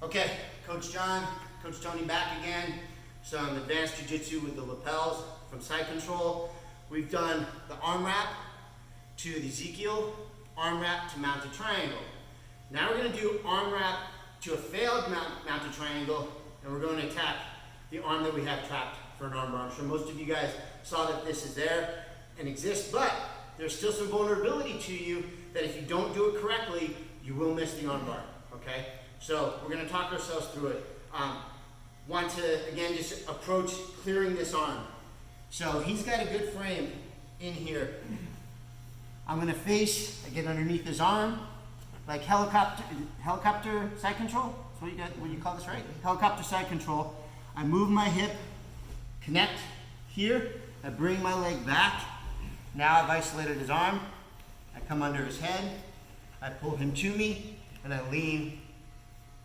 Okay, Coach John, Coach Tony back again. Some advanced jiu-jitsu with the lapels from side control. We've done the arm wrap to the Ezekiel, arm wrap to mounted triangle. Now we're going to do arm wrap to a failed mounted triangle, and we're going to attack the arm that we have trapped for an arm bar. I'm sure most of you guys saw that this is there and exists, but there's still some vulnerability to you that if you don't do it correctly, you will miss the arm bar, okay? So we're going to talk ourselves through it. Want to, again, just approach clearing this arm. So he's got a good frame in here. I'm going to face, I get underneath his arm, like helicopter side control. That's what you call this, right? Helicopter side control. I move my hip, connect here. I bring my leg back. Now I've isolated his arm. I come under his head. I pull him to me, and I lean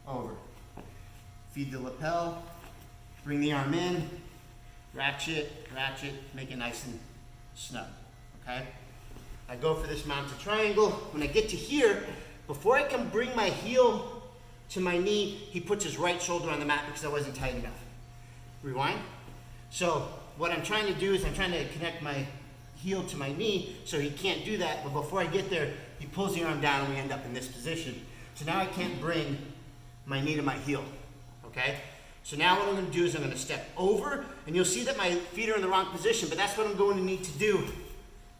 over. Feed the lapel. Bring the arm in. Ratchet, ratchet. Make it nice and snug. Okay? I go for this mounted triangle. When I get to here, before I can bring my heel to my knee, he puts his right shoulder on the mat because I wasn't tight enough. Rewind. So what I'm trying to do is I'm trying to connect my heel to my knee so he can't do that, but before I get there, he pulls the arm down and we end up in this position. So now I can't bring my knee to my heel, okay? So now what I'm gonna do is I'm gonna step over, and you'll see that my feet are in the wrong position, but that's what I'm going to need to do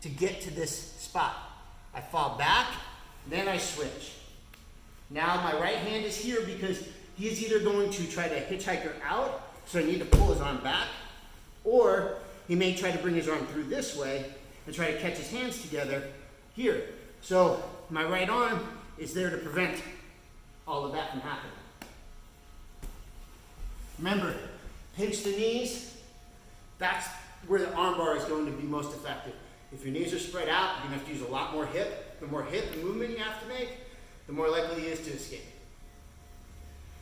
to get to this spot. I fall back, then I switch. Now my right hand is here because he is either going to try to hitchhiker out, so I need to pull his arm back, or he may try to bring his arm through this way and try to catch his hands together here. So my right arm is there to prevent all of that from happening. Remember, pinch the knees. That's where the arm bar is going to be most effective. If your knees are spread out, you're going to have to use a lot more hip. The more hip movement you have to make, the more likely he is to escape.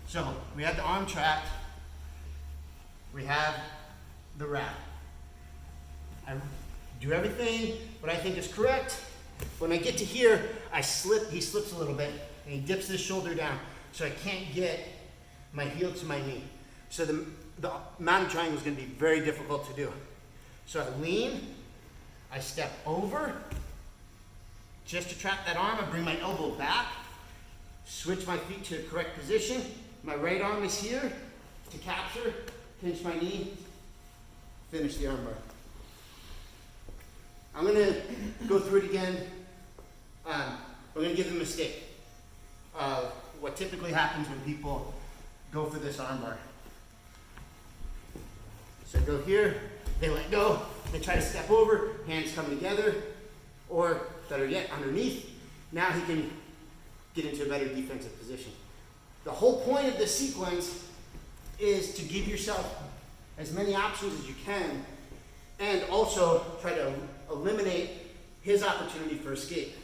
So we have the arm trapped. We have the wrap. I do everything what I think is correct. When I get to here, I slip, he slips a little bit, and he dips his shoulder down, so I can't get my heel to my knee. So the mounted triangle is going to be very difficult to do. So I lean, I step over, just to trap that arm, I bring my elbow back, switch my feet to the correct position. My right arm is here to capture, pinch my knee, finish the arm bar. I'm going to go through it again. We're going to give them a mistake of what typically happens when people go for this arm bar. So I go here, they let go, they try to step over, hands come together, or better yet, underneath. Now he can get into a better defensive position. The whole point of this sequence is to give yourself as many options as you can, and also try to eliminate his opportunity for escape.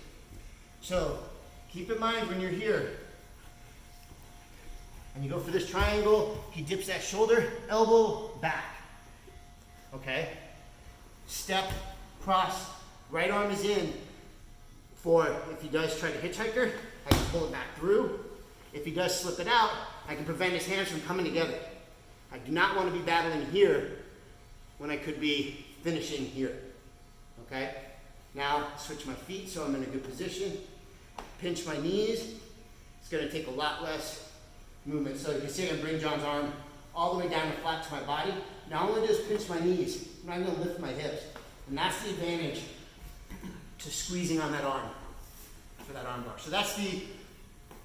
So keep in mind when you're here and you go for this triangle, he dips that shoulder, elbow, back. Okay? Step, cross, right arm is in for if he does try to hitchhiker, I can pull it back through. If he does slip it out, I can prevent his hands from coming together. I do not want to be battling here when I could be finishing here. Okay? Now, switch my feet so I'm in a good position. Pinch my knees. It's going to take a lot less movement. So you can see I'm going to bring John's arm all the way down and flat to my body. Now all I'm going to do is pinch my knees. I'm not going to lift my hips. And that's the advantage to squeezing on that arm for that arm bar. So that's the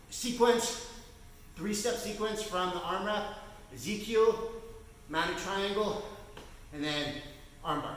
sequence, 3-step sequence from the arm wrap, Ezekiel, mounted triangle, and then arm bar.